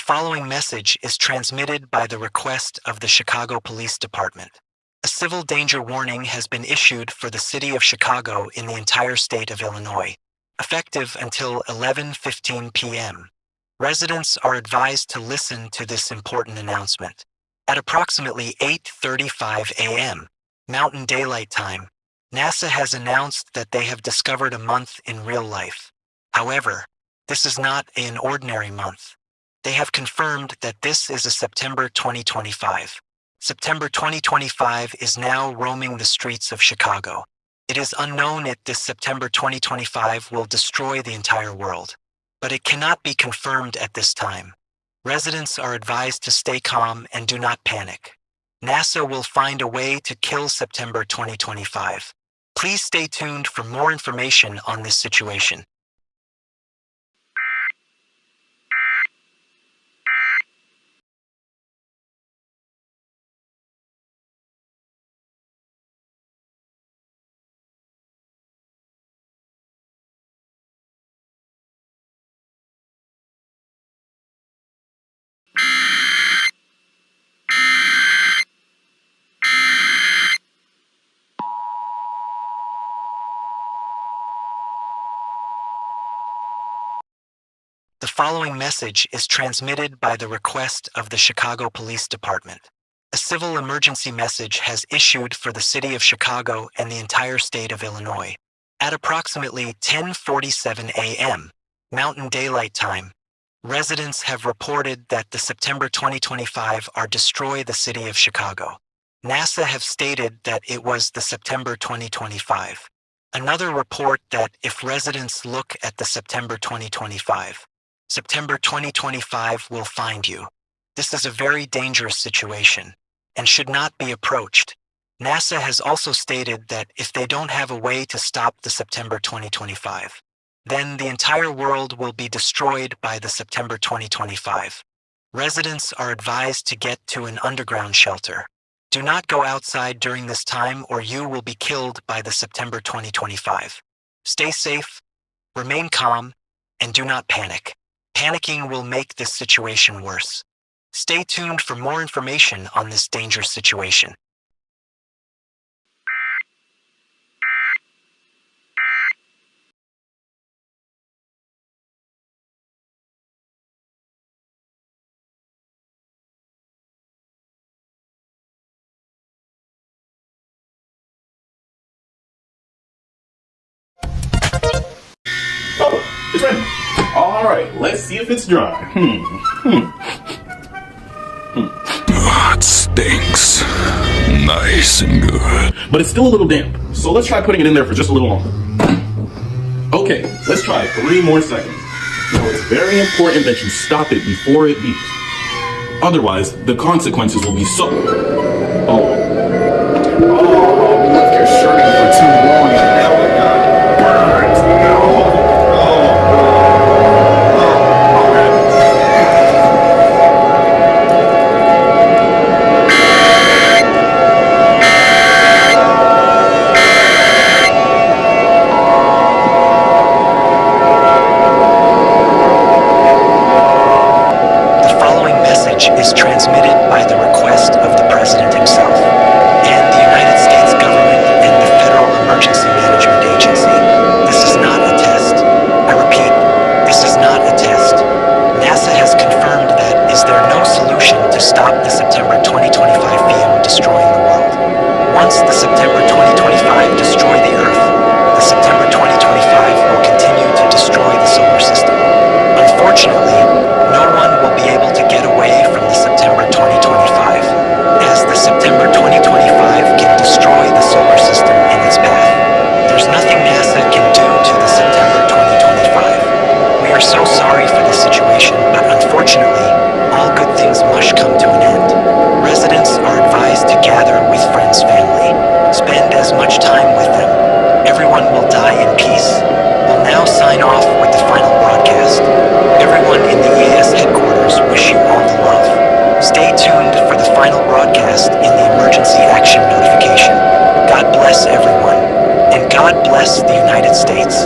following message is transmitted by the request of the Chicago Police Department. A civil danger warning has been issued for the city of Chicago in the entire state of Illinois, effective until 11:15 p.m. Residents are advised to listen to this important announcement. At approximately 8:35 a.m. Mountain Daylight Time, NASA has announced that they have discovered a month in real life. However, this is not an ordinary month. They have confirmed that this is a September 2025. September 2025 is now roaming the streets of Chicago. It is unknown if this September 2025 will destroy the entire world, but it cannot be confirmed at this time. Residents are advised to stay calm and do not panic. NASA will find a way to kill September 2025. Please stay tuned for more information on this situation. The following message is transmitted by the request of the Chicago Police Department. A civil emergency message has issued for the city of Chicago and the entire state of Illinois. At approximately 10:47 a.m. Mountain Daylight Time, residents have reported that the September 2025 are destroy the city of Chicago. NASA have stated that it was the September 2025. Another report that if residents look at the September 2025, September 2025 will find you. This is a very dangerous situation and should not be approached. NASA has also stated that if they don't have a way to stop the September 2025, then the entire world will be destroyed by the September 2025. Residents are advised to get to an underground shelter. Do not go outside during this time or you will be killed by the September 2025. Stay safe, remain calm, and do not panic. Panicking will make this situation worse. Stay tuned for more information on this dangerous situation. Oh, it's ready. All right, let's see if it's dry. It stinks. Nice and good. But it's still a little damp, so let's try putting it in there for just a little longer. Okay, let's try 3 more seconds. Now, it's very important that you stop it before it beeps. Otherwise, the consequences will be so... Oh, you left your shirt in for too long and now it got burnt. Is transmitted by the request of the President himself and the United States government and the Federal Emergency Management Agency. This is not a test. I repeat, this is not a test. NASA has confirmed that is there no solution to stop the September 2025 PM destroying the world. Once the September 2025 destroy the Earth, the September 2025 will continue to destroy the solar system. Unfortunately, no one will be able to get away from the September 2025, as the September 2025 can destroy the solar system in its path. There's nothing NASA can do to the September 2025. We are so sorry for this situation, but unfortunately, all good things must come to an end. Residents are advised to gather with friends, family. Spend as much time with them. Everyone will die in peace. We'll now sign off with the final broadcast. Everyone in the EAS headquarters wish you all the love. Stay tuned for the final broadcast in the emergency action notification. God bless everyone, and God bless the United States.